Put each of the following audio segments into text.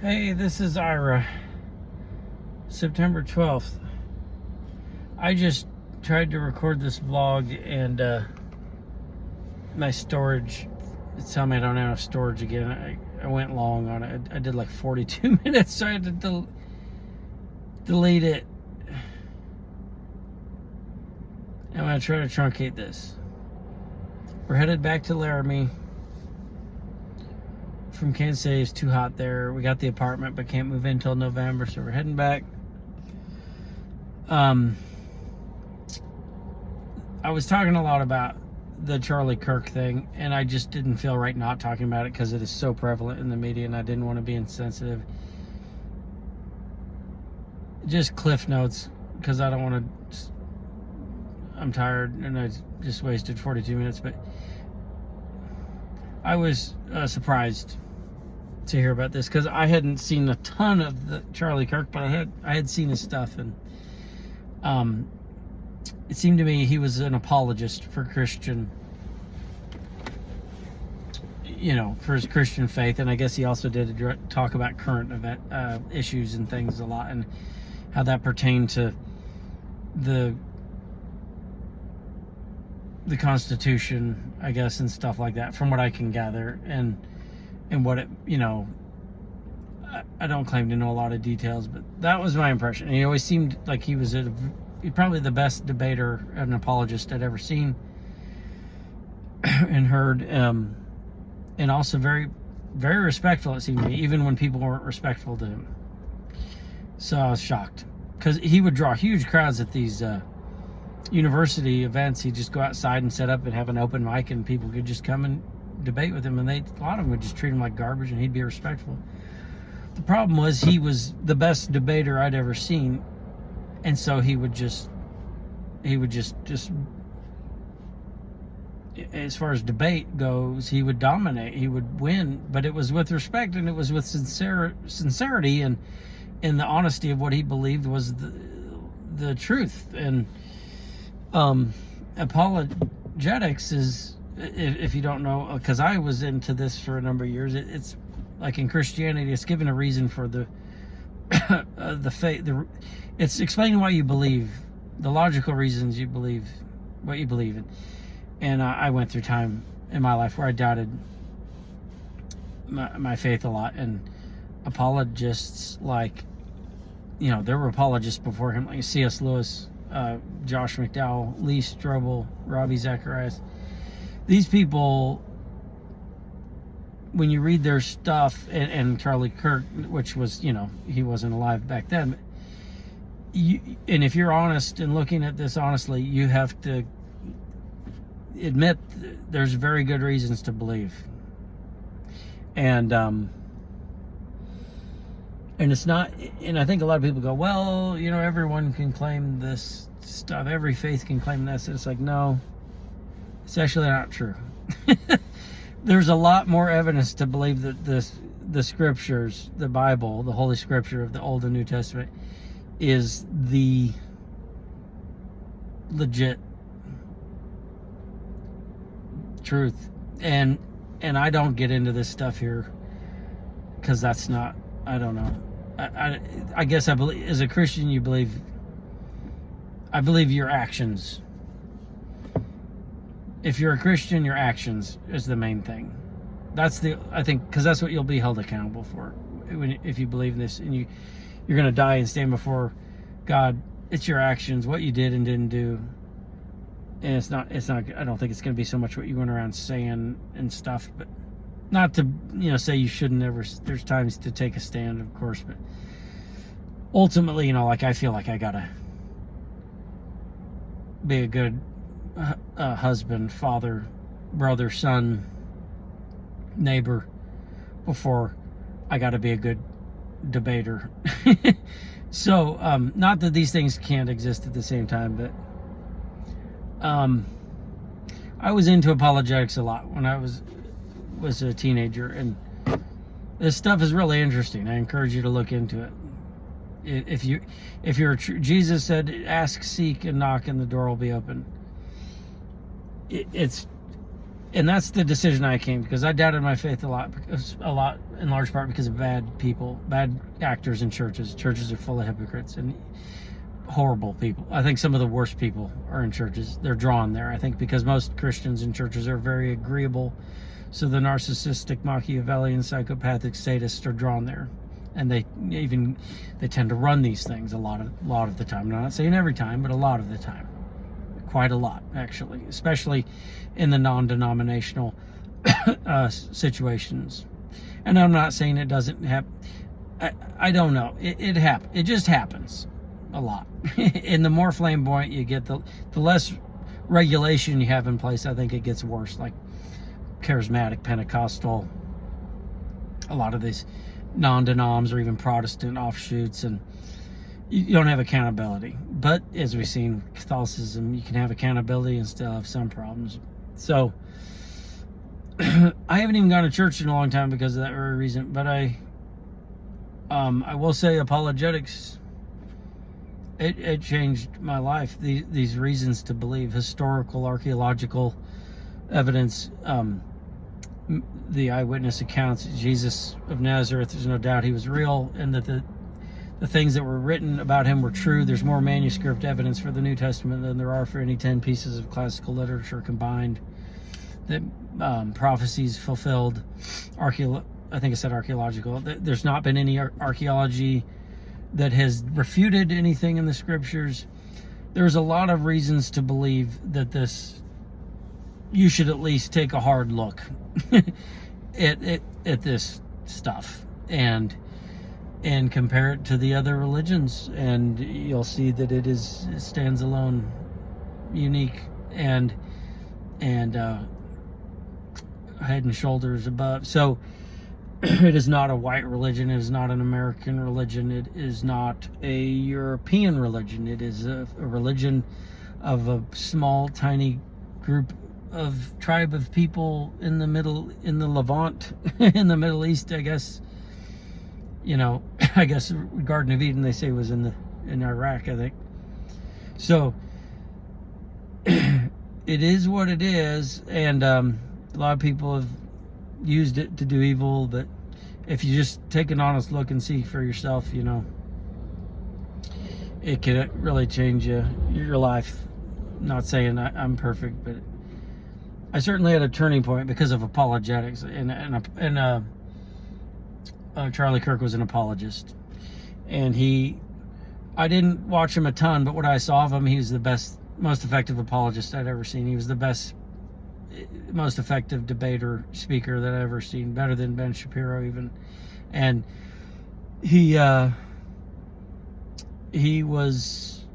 Hey, this is Ira. September 12th. I just tried to record this vlog and my storage, it's telling me I don't have enough storage again. I went long on it. I did like 42 minutes, so I had to delete it. I'm going to try to truncate this. We're headed back to Laramie from Kansas City. It's too hot there. We got the apartment but can't move in until November, so we're heading back. I was talking a lot about the Charlie Kirk thing, and I just didn't feel right not talking about it because it is so prevalent in the media, and I didn't want to be insensitive. Just cliff notes, because I don't want to. I'm tired, and I just wasted 42 minutes, but I was surprised to hear about this because I hadn't seen a ton of the Charlie Kirk, but I had seen his stuff, and it seemed to me he was an apologist for Christian, for his Christian faith, and I guess he also did talk about current event issues and things a lot, and how that pertained to the Constitution, I guess, and stuff like that, from what I can gather, and what it, I don't claim to know a lot of details, but that was my impression. And he always seemed like he was probably the best debater and apologist I'd ever seen and heard, and also very, very respectful, it seemed to me, even when people weren't respectful to him. So I was shocked, because he would draw huge crowds at these university events. He'd just go outside and set up and have an open mic, and people could just come and debate with him, and a lot of them would just treat him like garbage, and he'd be respectful. The problem was he was the best debater I'd ever seen, and so he would just as far as debate goes, he would dominate, he would win, but it was with respect, and it was with sincerity, and the honesty of what he believed was the truth. And apologetics is, if you don't know, because I was into this for a number of years, it's like in Christianity, it's given a reason for the faith. It's explaining why you believe, the logical reasons you believe what you believe in. And I went through time in my life where I doubted my faith a lot, and apologists, like, there were apologists before him, like C.S. Lewis, Josh McDowell, Lee Strobel, Ravi Zacharias. These people, when you read their stuff, and Charlie Kirk, which was, he wasn't alive back then, and if you're honest and looking at this honestly, you have to admit there's very good reasons to believe. And it's not, and I think a lot of people go, well, everyone can claim this stuff, every faith can claim this. It's like, no, it's actually not true. There's a lot more evidence to believe that the scriptures, the Bible, the Holy Scripture of the Old and New Testament, is the legit truth. And I don't get into this stuff here because that's not, I don't know. I guess I believe, as a Christian, I believe your actions. If you're a Christian, your actions is the main thing. I think, because that's what you'll be held accountable for if you believe in this, and you're going to die and stand before God. It's your actions, what you did and didn't do. And it's not, I don't think it's going to be so much what you went around saying and stuff, but not to, say you shouldn't ever, there's times to take a stand, of course, but ultimately, like, I feel like I gotta be a good husband, father, brother, son, neighbor, before I gotta be a good debater. So, not that these things can't exist at the same time, but I was into apologetics a lot when I was a teenager, and this stuff is really interesting. I encourage you to look into it. If you're Jesus said, ask, seek, and knock, and the door will be open. It's and that's the decision I came, because I doubted my faith a lot in large part because of bad people, bad actors in churches. Churches are full of hypocrites and horrible people. I think some of the worst people are in churches. They're drawn there, I think, because most Christians in churches are very agreeable. So the narcissistic, Machiavellian, psychopathic sadists are drawn there, and they tend to run these things a lot of the time. I'm not saying every time, but a lot of the time. Quite a lot, actually, especially in the non-denominational situations. And I'm not saying it doesn't happen. I don't know. It happens. It just happens a lot. And the more flamboyant you get, the less regulation you have in place, I think it gets worse. Like charismatic, Pentecostal, a lot of these non-denoms or even Protestant offshoots, and you don't have accountability. But as we've seen, Catholicism, you can have accountability and still have some problems. So I haven't even gone to church in a long time because of that very reason. But I will say Apologetics, it changed my life. These reasons to believe, historical, archaeological evidence, the eyewitness accounts, Jesus of Nazareth, there's no doubt he was real, and that the things that were written about him were true. There's more manuscript evidence for the New Testament than there are for any 10 pieces of classical literature combined. That prophecies fulfilled. I think I said archaeological. There's not been any archaeology that has refuted anything in the scriptures. There's a lot of reasons to believe that you should at least take a hard look at this stuff and compare it to the other religions, and you'll see that it stands alone, unique, and head and shoulders above. So it is not a white religion. It is not an American religion. It is not a European religion. It is a religion of a small, tiny tribe of people in the Levant, in the Middle East, I guess. I guess Garden of Eden, they say, was in Iraq, I think. So it is what it is, and a lot of people have used it to do evil. But if you just take an honest look and see for yourself, it can really change your life. Not saying I'm perfect, but I certainly had a turning point because of apologetics, and Charlie Kirk was an apologist, and I didn't watch him a ton, but what I saw of him, he was the best, most effective apologist I'd ever seen. He was the best, most effective debater, speaker that I've ever seen, better than Ben Shapiro even. And he was,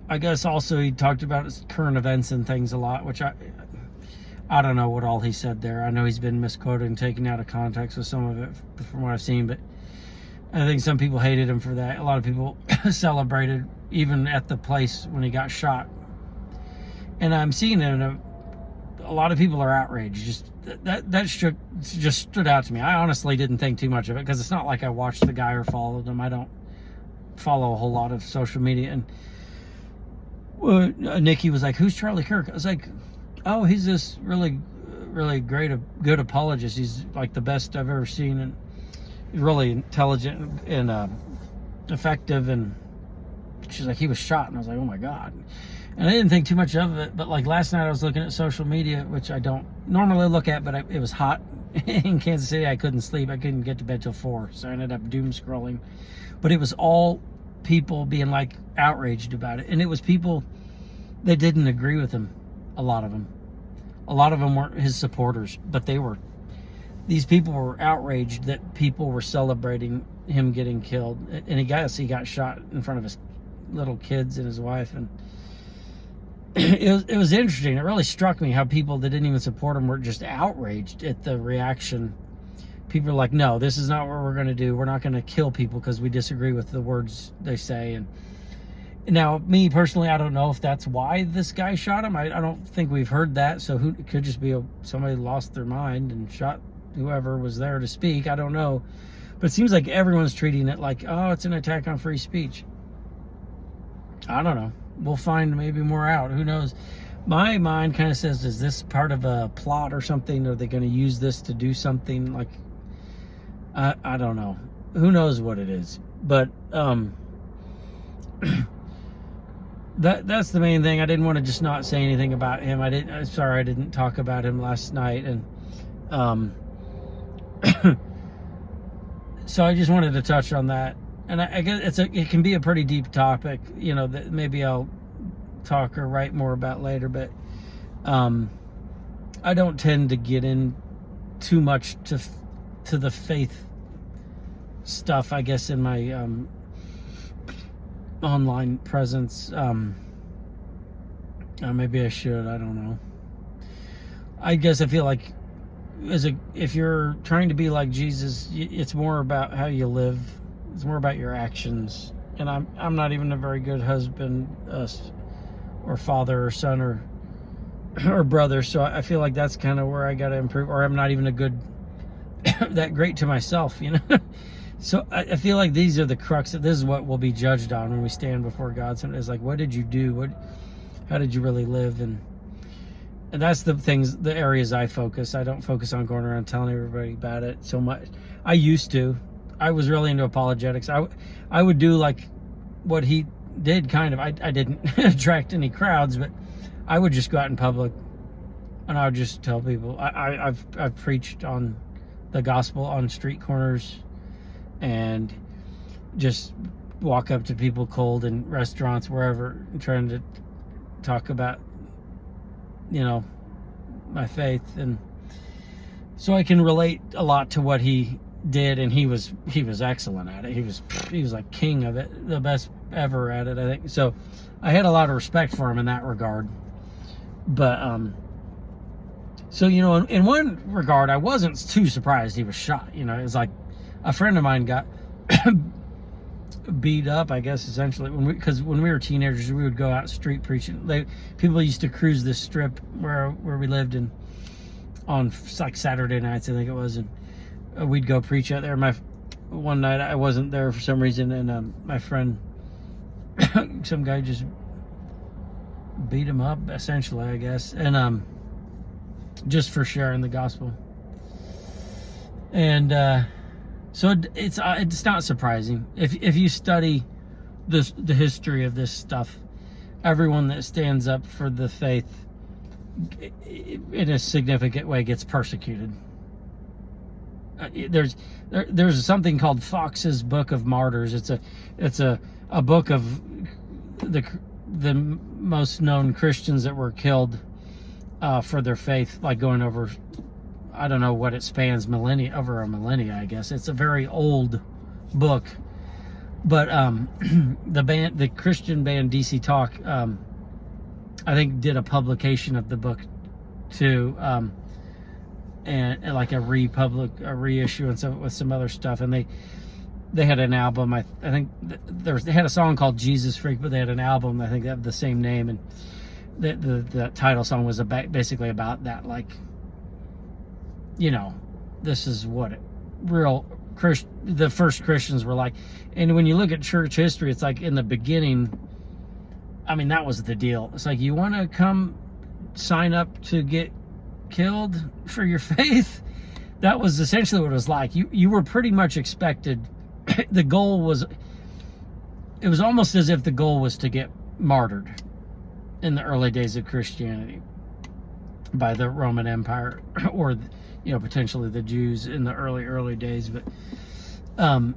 I guess also he talked about current events and things a lot, which I don't know what all he said there. I know he's been misquoted and taken out of context with some of it from what I've seen, but I think some people hated him for that. A lot of people celebrated even at the place when he got shot. And I'm seeing it, and a lot of people are outraged. Just stood out to me. I honestly didn't think too much of it because it's not like I watched the guy or followed him. I don't follow a whole lot of social media. And Nikki was like, "Who's Charlie Kirk?" I was like, "Oh, he's this really, really good apologist. He's like the best I've ever seen, and really intelligent and effective." And she's like, "He was shot," and I was like, "Oh my God!" And I didn't think too much of it. But like last night, I was looking at social media, which I don't normally look at, but it was hot in Kansas City. I couldn't sleep. I couldn't get to bed till 4, so I ended up doom scrolling. But it was all people being like outraged about it, and it was people that didn't agree with him. A lot of them weren't his supporters, but these people were outraged that people were celebrating him getting killed. And he got shot in front of his little kids and his wife. And it was interesting. It really struck me how people that didn't even support him were just outraged at the reaction. People are like, "No, this is not what we're going to do. We're not going to kill people because we disagree with the words they say." And now, me personally, I don't know if that's why this guy shot him. I don't think we've heard that. So it could just be somebody lost their mind and shot whoever was there to speak. I don't know. But it seems like everyone's treating it like, oh, it's an attack on free speech. I don't know. We'll find maybe more out. Who knows? my mind kind of says, is this part of a plot or something? Are they going to use this to do something? Like, I don't know. Who knows what it is? But that's the main thing. I didn't want to just not say anything about him. I'm sorry I didn't talk about him last night, and so I just wanted to touch on that. And I guess it can be a pretty deep topic, that maybe I'll talk or write more about later. But I don't tend to get in too much to the faith stuff, I guess, in my online presence. Maybe I should. I don't know. I guess I feel like if you're trying to be like Jesus, it's more about how you live. It's more about your actions. And I'm not even a very good husband or father or son or brother. So I feel like that's kind of where I got to improve. Or I'm not even a good that great to myself, So I feel like these are the crux. This is what we'll be judged on when we stand before God. So it's like, what did you do? How did you really live? And that's the areas I focus. I don't focus on going around telling everybody about it so much. I used to. I was really into apologetics. I would do like what he did, kind of. I didn't attract any crowds, but I would just go out in public and I would just tell people. I've preached on the gospel on street corners and just walk up to people cold in restaurants, wherever, trying to talk about my faith. And so I can relate a lot to what he did, and he was excellent at it. He was like king of it, the best ever at it, I think. So I had a lot of respect for him in that regard. But so in one regard, I wasn't too surprised he was shot. It was like a friend of mine got beat up, I guess, essentially, because when we were teenagers, we would go out street preaching. People used to cruise this strip where we lived in on like Saturday nights, I think it was, and we'd go preach out there. One night I wasn't there for some reason, and my friend, some guy just beat him up, essentially, I guess, and just for sharing the gospel. And so it's not surprising if you study the history of this stuff. Everyone that stands up for the faith in a significant way gets persecuted. There's something called Fox's Book of Martyrs. It's a book of the most known Christians that were killed for their faith, like going over, I don't know what it spans, over a millennia, I guess. It's a very old book. But the Christian band DC Talk, I think, did a publication of the book too, and like a reissue and stuff with some other stuff. And they had an album. I think they had a song called Jesus Freak, but they had an album, I think, that had the same name. And the title song was basically about that, like, this is what the first Christians were like. And when you look at church history, it's like in the beginning, I mean, that was the deal. It's like, you want to come sign up to get killed for your faith? That was essentially what it was like. You were pretty much expected. The goal was, it was almost as if the goal was to get martyred in the early days of Christianity by the Roman Empire, or potentially the Jews in the early days. But that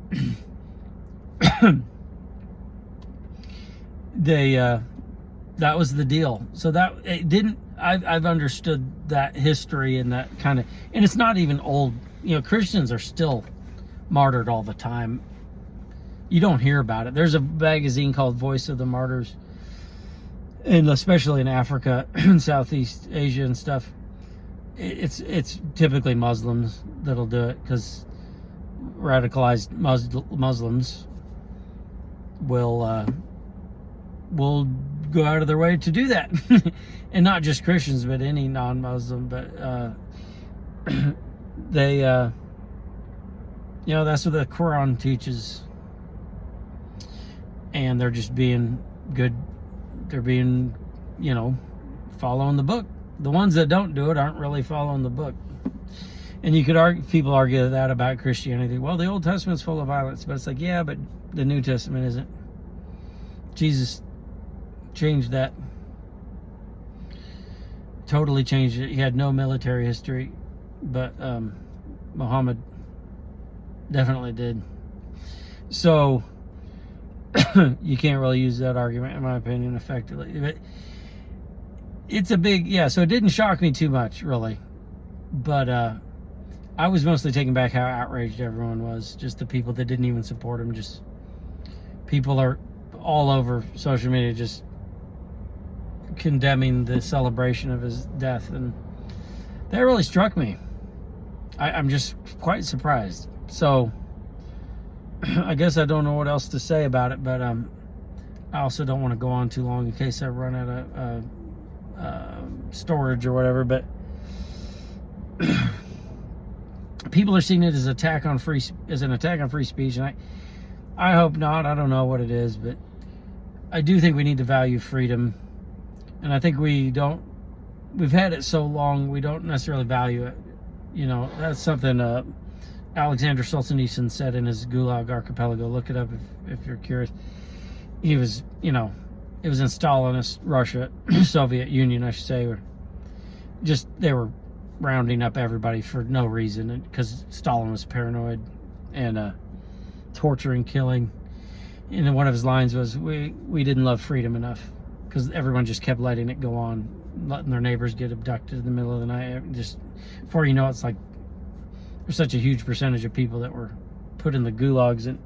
was the deal. So that it didn't. I've understood that history and that kind of, and it's not even old. Christians are still martyred all the time. You don't hear about it. There's a magazine called Voice of the Martyrs, and especially in Africa and Southeast Asia and stuff, it's typically Muslims that'll do it, because radicalized Muslims will go out of their way to do that. And not just Christians, but any non-Muslim. But they that's what the Quran teaches, and they're just being good. They're being following the book. The ones that don't do it aren't really following the book. And you could argue, people argue that about Christianity. Well, the Old Testament's full of violence, but it's like, yeah, but the New Testament isn't. Jesus changed that. Totally changed it. He had no military history, but Muhammad definitely did. So you can't really use that argument, in my opinion, effectively. But it's a big, yeah, so it didn't shock me too much, really. But I was mostly taken back how outraged everyone was. Just the people that didn't even support him. Just people are all over social media just condemning the celebration of his death. And that really struck me. I'm just quite surprised. So I guess I don't know what else to say about it, but I also don't want to go on too long in case I run out of storage or whatever. But people are seeing it as an attack on free speech, and I hope not. I don't know what it is, but I do think we need to value freedom, and I think we've had it so long we don't necessarily value it. You know, that's something Alexander Solzhenitsyn said in his Gulag Archipelago. Look it up if you're curious. He was, you know, it was in Stalinist Russia, Soviet Union, I should say, where just they were rounding up everybody for no reason, because Stalin was paranoid and torturing, killing. And then one of his lines was, we didn't love freedom enough, because everyone just kept letting it go on, letting their neighbors get abducted in the middle of the night. Just before you know, it's like there's such a huge percentage of people that were put in the gulags. And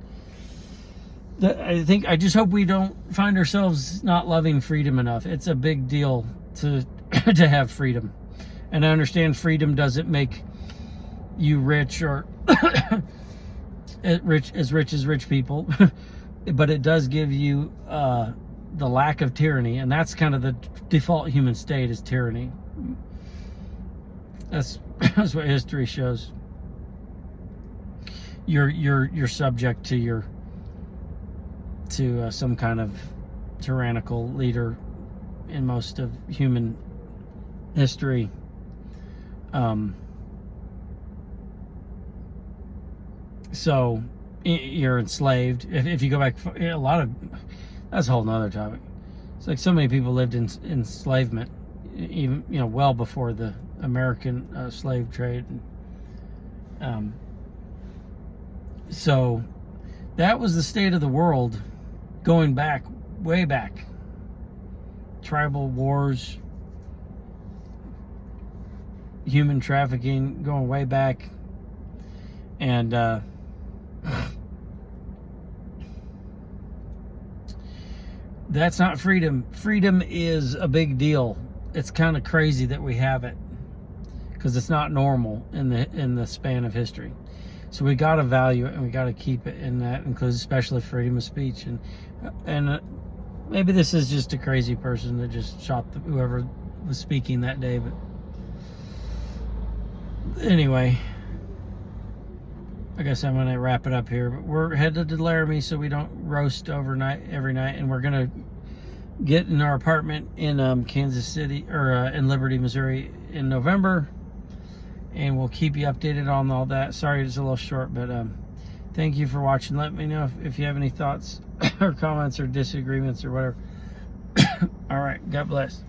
I just hope we don't find ourselves not loving freedom enough. It's a big deal to to have freedom. And I understand freedom doesn't make you rich or rich as rich people, but it does give you the lack of tyranny, and that's kind of the default human state, is tyranny. That's what history shows. You're subject to some kind of tyrannical leader in most of human history. So you're enslaved. If you go back, a lot of, that's a whole nother topic. It's like so many people lived in enslavement, even, you know, well before the American slave trade. So that was the state of the world going back, way back. Tribal wars, human trafficking, going way back. And that's not freedom. Freedom is a big deal. It's kind of crazy that we have it, because it's not normal in the span of history. So we got to value it, and we got to keep it, and that includes especially freedom of speech. And maybe this is just a crazy person that just shot whoever was speaking that day. But anyway, I guess I'm going to wrap it up here. But we're headed to Laramie so we don't roast overnight every night, and we're going to get in our apartment in Kansas City, or in Liberty, Missouri in November. And we'll keep you updated on all that. Sorry it's a little short, but thank you for watching. Let me know if you have any thoughts or comments or disagreements or whatever. All right, God bless.